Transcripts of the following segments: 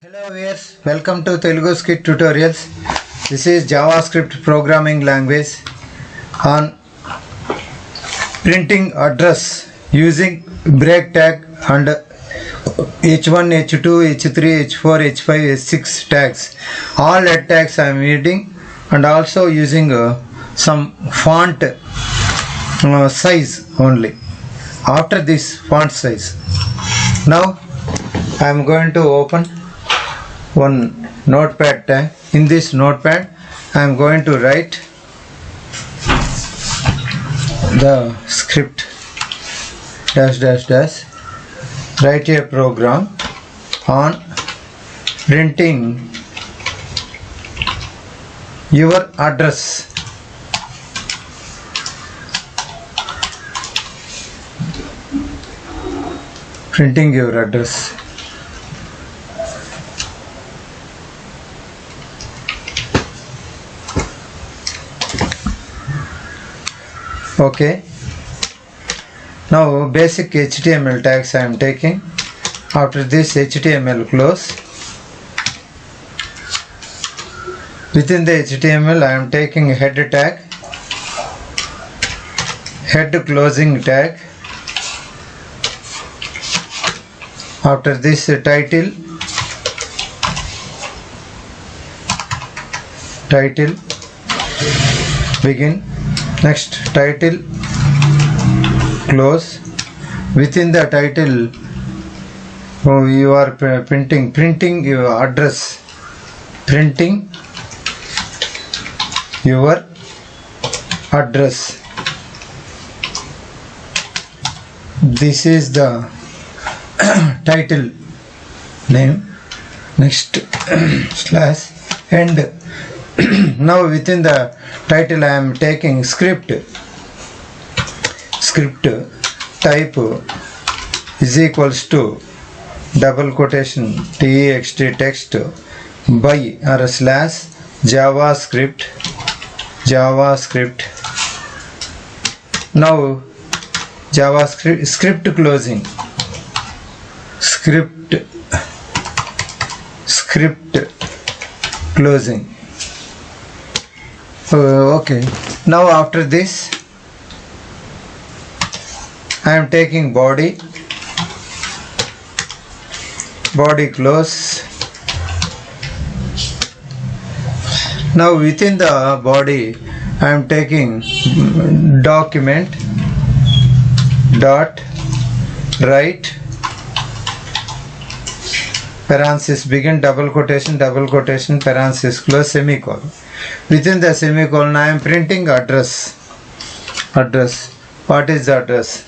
Hello viewers, welcome to Telugu Scit tutorials. This is JavaScript programming language on printing address using break tag and h1, h2, h3, h4, h5, h6 tags. All head tags I am reading and also using some font size only. After this font size, now I am going to open one notepad tag. In this notepad I am going to write the script -- write a program on printing your address. Printing your address. Okay, now basic HTML tags I am taking. After this HTML close. Within the HTML I am taking head tag, head closing tag. After this title begin. Next title close. Within the title you are printing your address. Printing your address. This is the title name. Next slash end. Now within the title I am taking script type is equals to double quotation text by or slash JavaScript. Now JavaScript script closing closing. Okay, now after this I am taking body close. Now within the body I am taking document dot write parenthesis begin double quotation parenthesis close semicolon. Within the semicolon I am printing address. What is the address?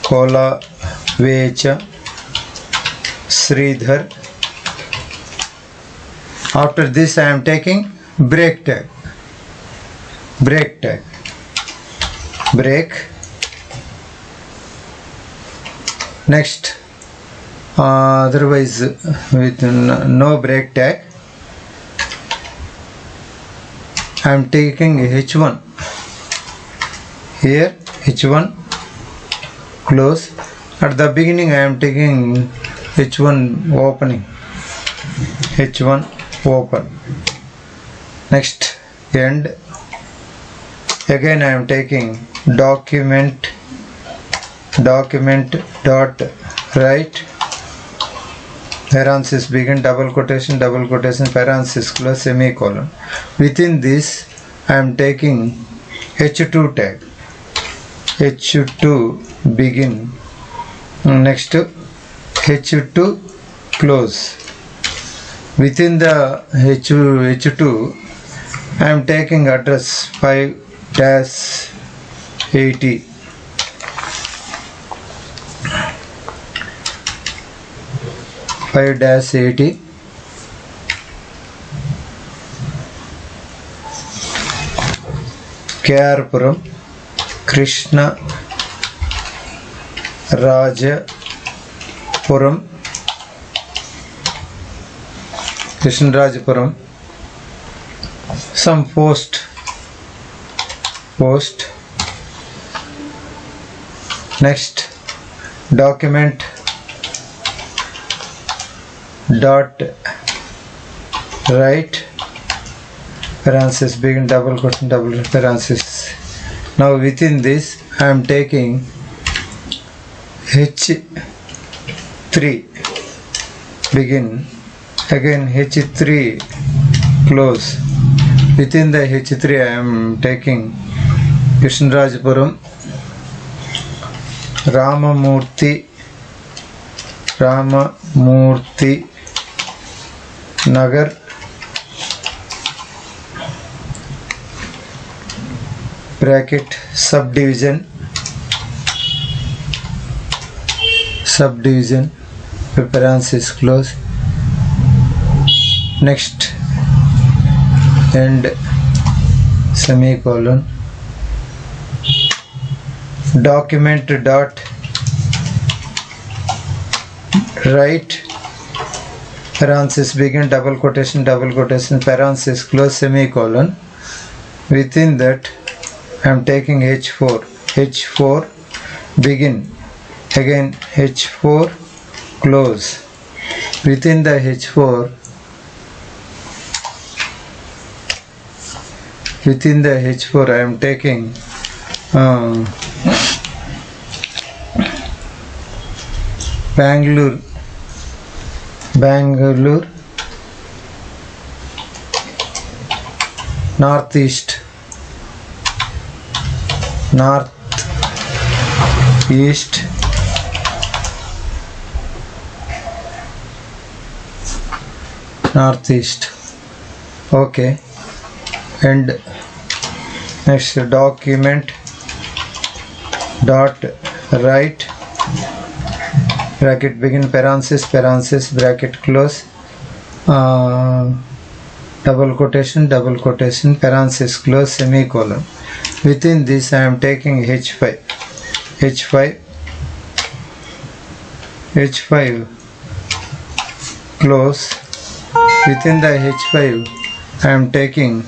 Kola Vecha Sridhar. After this I am taking break tag. Next otherwise with no break tag I am taking h1 here, h1 close. At the beginning I am taking h1 opening, h1 open. Next end. Again I am taking document dot write parenthesis begin double quotation parenthesis close semicolon. Within this I am taking h2 tag, h2 begin. Next h2 close. Within the h2 I am taking address 5-80. Karapuram Krishna Rajapuram. Some post. Next document dot right parenthesis begin double quotation double parenthesis. Now within this I am taking H3 begin, again H3 close. Within the H3 I am taking Krishnarajapuram, Ramamurthy Nagar, bracket subdivision parenthesis close. Next end semicolon, document dot right parenthesis begin double quotation parenthesis close semicolon. Within that I am taking H4 begin, again H4 close. Within the H4 I am taking Bangalore northeast okay. And next document dot right bracket begin parenthesis bracket close, double quotation parenthesis close semicolon. Within this I am taking H5 close. Within the H5 I am taking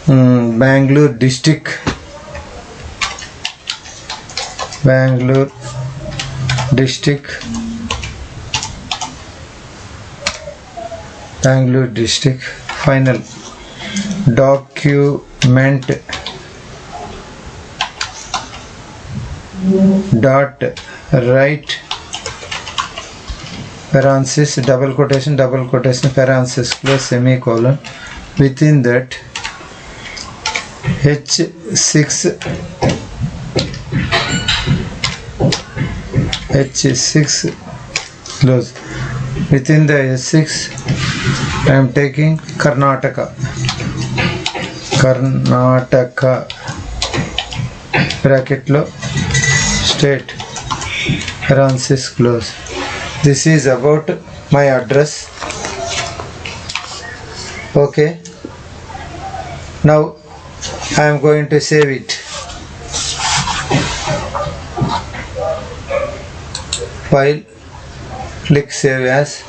Bangalore district final document dot right parenthesis double quotation parenthesis close semicolon. Within that H6 close. Within the H6 I am taking Karnataka bracket lo state parenthesis close. This is about my address. Okay, now I am going to save it. File, click save as.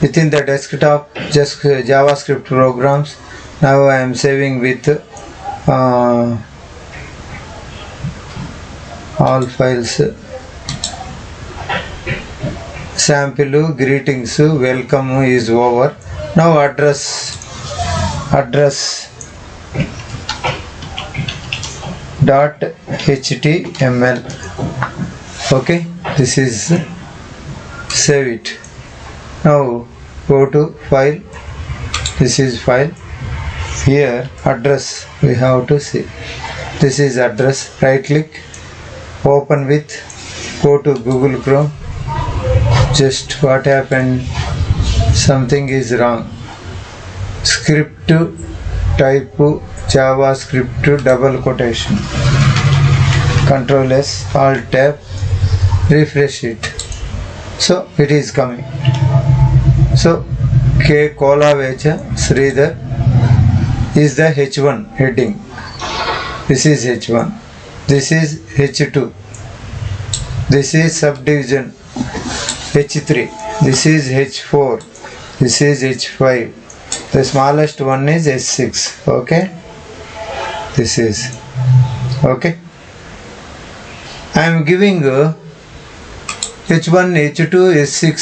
Within the desktop just JavaScript programs. Now I am saving with all files. Sample, greetings, welcome is over. Now address dot html. Okay, this is save it. Now go to file. This is file. Here address we have to see. This is address. Right click, open with, go to Google Chrome. Just what happened, something is wrong. Script type JavaScript double quotation. Control S, Alt tab, refresh it. So it is coming. So K Kola Vecha Sridhar is the H1 heading. This is H1. This is H2. This is subdivision H3. This is H4. This is H5. The smallest one is H6. Okay. This is okay. I am giving a h1 h2 h6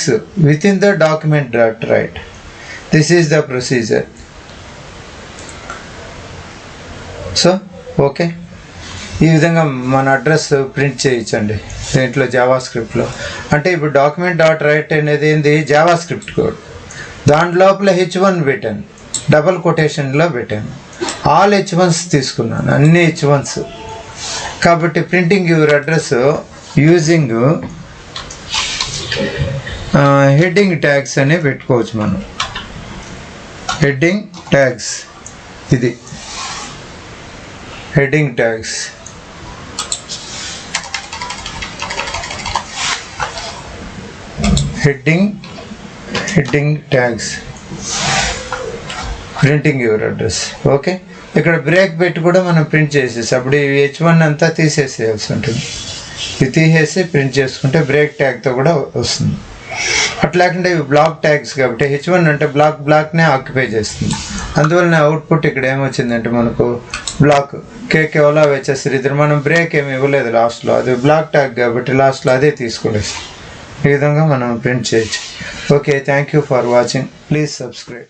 within the document dot write. This is the procedure. So okay, ఈ విధంగా మన address print చేయించండి దీంట్లో జావాస్క్రిప్ట్లో. అంటే ఇప్పుడు document dot right అనేది ఏంది, JavaScript code. దాని లోపల h1 పెట్టాను, డబల్ కొటేషన్లో పెట్టాను, ఆల్ h1s తీసుకున్నాను, అన్ని h1s. కాబట్టి printing your address using heading tags అనే పెట్టుకోవచ్చు మనం. హెడ్డింగ్ ట్యాగ్స్, ఇది heading tags. Heading tags printing your address. Okay, ఇక్కడ బ్రేక్ పెట్టి కూడా మనం ప్రింట్ చేసేసి అప్పుడు ఈ h1 అంతా తీసేసేయాల్సి ఉంటుంది. ఇది తీసేసి ప్రింట్ చేసుకుంటే బ్రేక్ ట్యాగ్తో కూడా వస్తుంది. అట్లాంటి ఇవి బ్లాక్ ట్యాగ్స్ కాబట్టి h1 అంటే బ్లాక్నే ఆక్యుపై చేస్తుంది. అందువలన అవుట్పుట్ ఇక్కడ ఏమొచ్చిందంటే మనకు బ్లాక్ కేవలం వచ్చేసరి ఇద్దరు మనం బ్రేక్ ఏమి ఇవ్వలేదు లాస్ట్లో, అది బ్లాక్ ట్యాగ్ కాబట్టి లాస్ట్లో అదే తీసుకోలేదు. ఈ విధంగా మనం ప్రింట్ చేయొచ్చు. Okay, thank you for watching. Please subscribe.